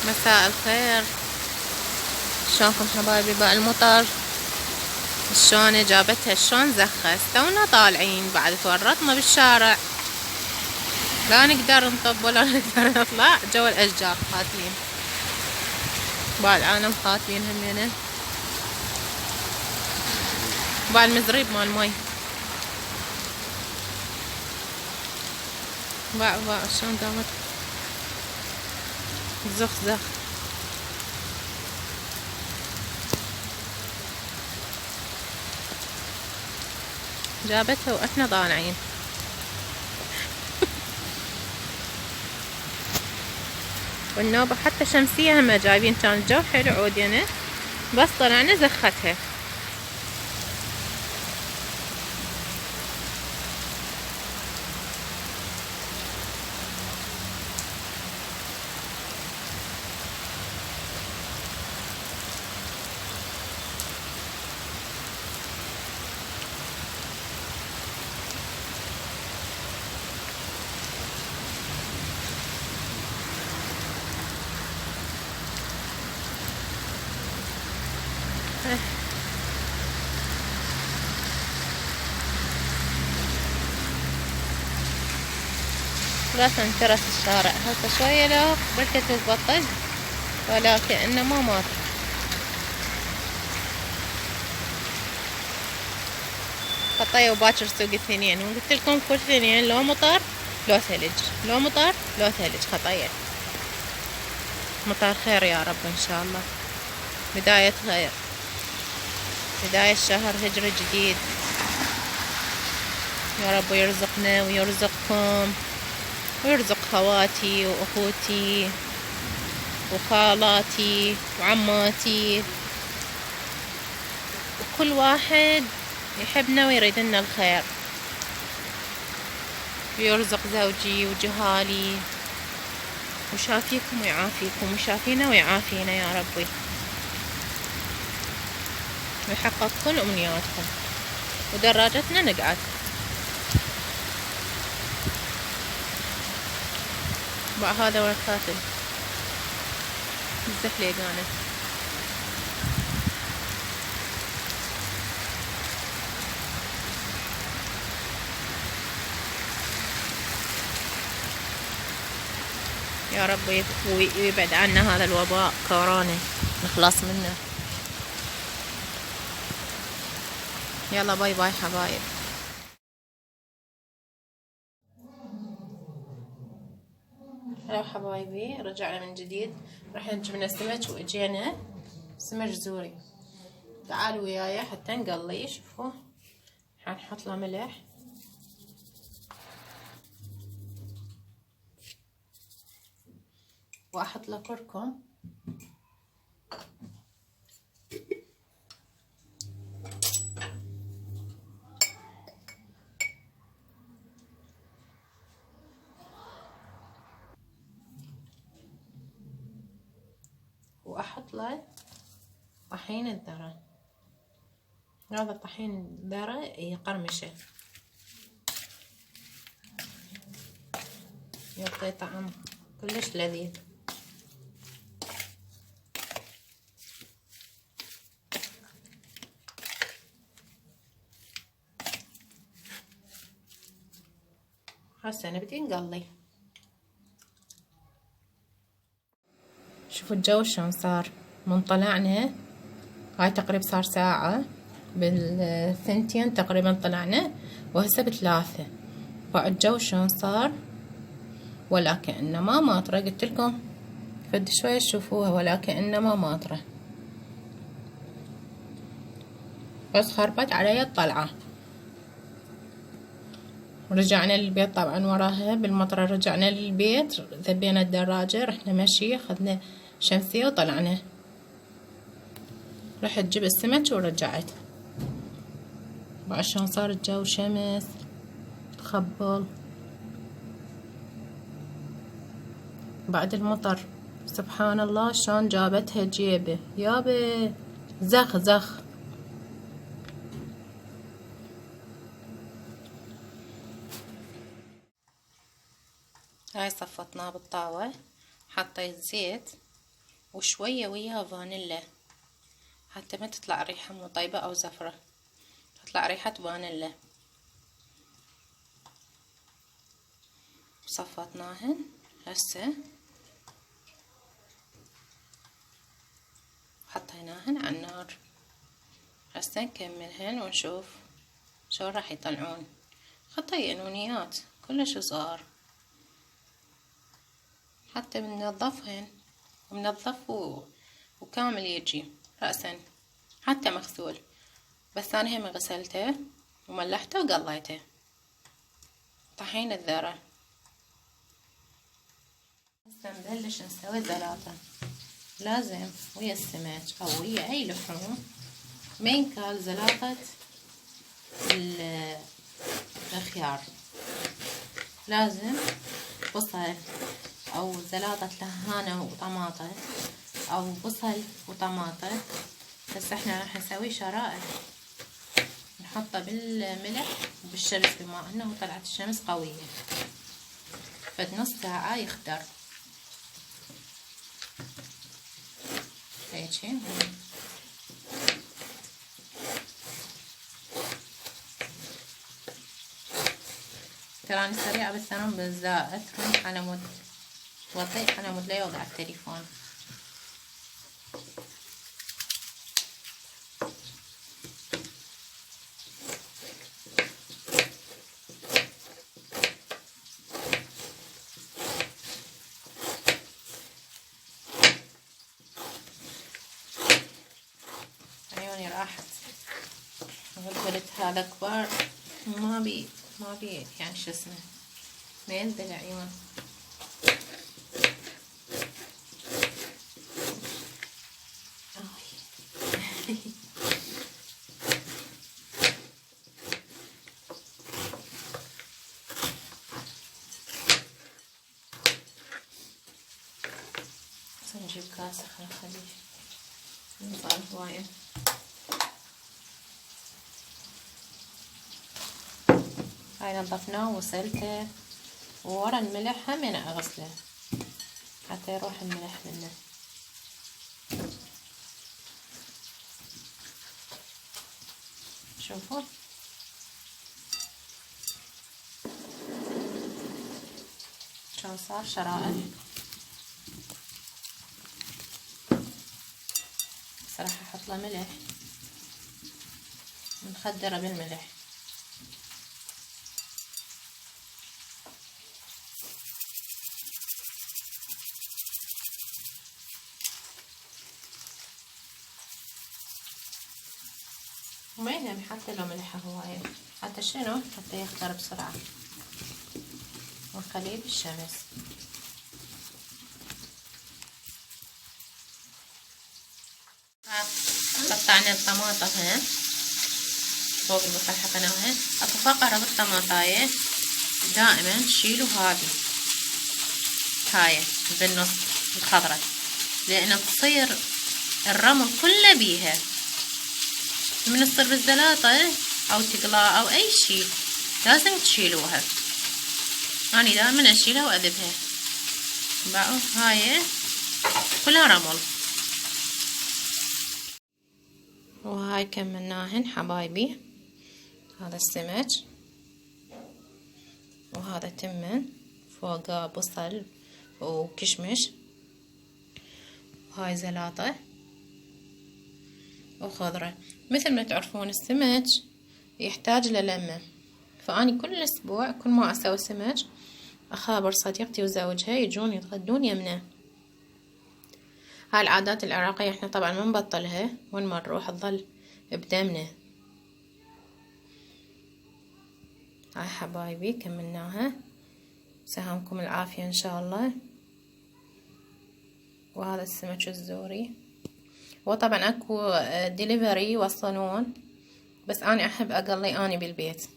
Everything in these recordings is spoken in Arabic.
مساء الخير، شلونكم حبايبي؟ بقى المطر شلون جابتها، شلون زخت. تونا طالعين بعد تورطنا بالشارع، لا نقدر نطب ولا نقدر نطلع، جو الاشجار خاتين، بقى العالم خاتين همينه، بقى المزريب مال مي، بقى شلون قامت زخ زخ. جابتها واحنا طالعين. والنوبة حتى شمسية هم جايبين، كان الجو حلو عودينا بس طلعنا زختها. لا تنترس الشارع هسه شوية، لو بلكت تبطل ولكن ما مات. خطايا وباكر سوق اثنين، وقلت لكم كل اثنين لو مطر لو ثلج، لو مطر لو ثلج. خطايا مطر خير يا رب ان شاء الله، بداية خير، بداية شهر هجري جديد يا رب، يرزقنا ويرزقكم ويرزق خواتي واخوتي وخالاتي وعماتي وكل واحد يحبنا ويريد لنا الخير، ويرزق زوجي وجهالي وشافيكم ويعافيكم وشافينا ويعافينا يا ربي، ويحقق كل أمنياتكم ودراجتنا نقعد. بقى هذا هو الكاتب الزحليق أنا. يا رب ويبعد عنا هذا الوباء كورونا، نخلص منه. يلا باي باي حبايب. هلا حبايبي، رجعنا من جديد، رحنا جبنا سمك واجينا سمك زوري. تعالوا وياي حتى نقلي. شوفوا حنحط له ملح واحط له كركم واحط له طحين الذرة. هذا طحين الذرة يقرمشه، يعطي طعم كلش لذيذ. هسه نبدي نقلي. شوفوا الجو شلون صار من طلعنا، هاي تقريبا صار ساعة، بالثنتين تقريبا طلعنا وهسه بثلاثة، فالجو شلون صار ولا كأنه ما ماطرة. قلت لكم فد شوية تشوفوها ولا كأنه ما ماطرة، بس خربت علي الطلعة. رجعنا للبيت طبعا وراها بالمطرة، رجعنا للبيت ذبينا الدراجة، رحنا مشي اخذنا شمسية وطلعنا، رحت جيب السمك ورجعت. بقى شلون صار الجو، شمس تخبل بعد المطر. سبحان الله شلون جابتها جيبه يابا، زخ زخ. هاي صفطناه بالطاوة، حطيت زيت وشوية وياه فانيلا حتى ما تطلع ريحة مو طيبة أو زفرة، تطلع ريحة فانيلا. صفطناهن هسه حطيناهن على النار. هسه نكملهن ونشوف شو راح يطلعون. خطي انونيات كلش صغار، حتى بننظفهن ومنظف وكامل يجي رأسا حتى مغسول، بس انا هم غسلته وملحته وقليته. طحين الذرة. هسه نبلش نسوي زلاطة. لازم ويا السمك او ويا اي لحوم ما ينكال زلاطة الخيار، لازم بصل او زلاطة لهانة وطماطة او بصل وطماطة. بس احنا راح نسوي شرائح، نحطه بالملح وبالشمس بما انه طلعت الشمس قوية، فد نص ساعة يخدر هيجي. تراني سريعة بس انا بالزائد على مود وطيت على مود لا يوضع التليفون. عيوني راحت، قلت هذا كبار ما بي يعني شو اسمه ما ينزل العيون. نجيب كاسة خلينا نخليه نطعم هواية. هاي نظفناه وغسلته، وورا الملح هم انا اغسله حتى يروح الملح منه. شوفوا شلون صار شرائح. بس راح احط له ملح، نخدره بالملح. وما يهم حتى لو ملحه هواية، حتى شنو حتى يخضر بسرعة، ونخليه بالشمس. قطعنا الطماطة هنا فوق البصل حطيناها. اكو فقرة بالطماطاية دائما شيلوا هاي بالنص الخضرة، لان تصير الرمل كله بيها من تصير بالزلاطة او تقلى او اي شي لازم تشيلوها. اني دائما اشيلها واذبها. باعوا هاي كلها رمل. وهاي كملناهن حبايبي. هذا السمك وهذا تمن فوقه بصل وكشمش، وهاي زلاطة وخضرة. مثل ما تعرفون السمك يحتاج للمة، فأني كل أسبوع كل ما أسوي سمك أخابر صديقتي وزوجها يجون يتغدون يمنا. هاي العادات العراقية احنا طبعا ما نبطلها، وين ما نروح تظل بدمنا. هاي حبايبي كملناها، سهامكم العافية ان شاء الله. وهذا السمك الزوري، وطبعا اكو ديليفري يوصلون، بس انا احب اقلي اني بالبيت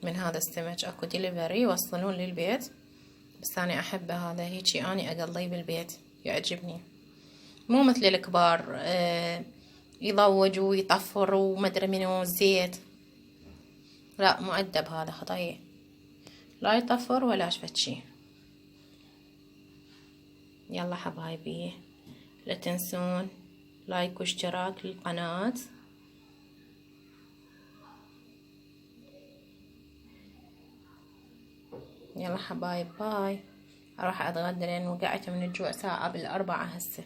من هذا السمك. اكو ديليفري يوصلون للبيت، بس انا احب هذا هيجي اني اقليه بالبيت يعجبني، مو مثل الكبار يضوج ويطفر ومدري منو زيت. لا مؤدب هذا خطيه، لا يطفر ولا شفت شي. يلا حبايبي لا تنسون لايك واشتراك للقناة. يلا حبايب باي. اروح اتغدى لان وقعت من الجوع، ساعة بالأربعة هسه.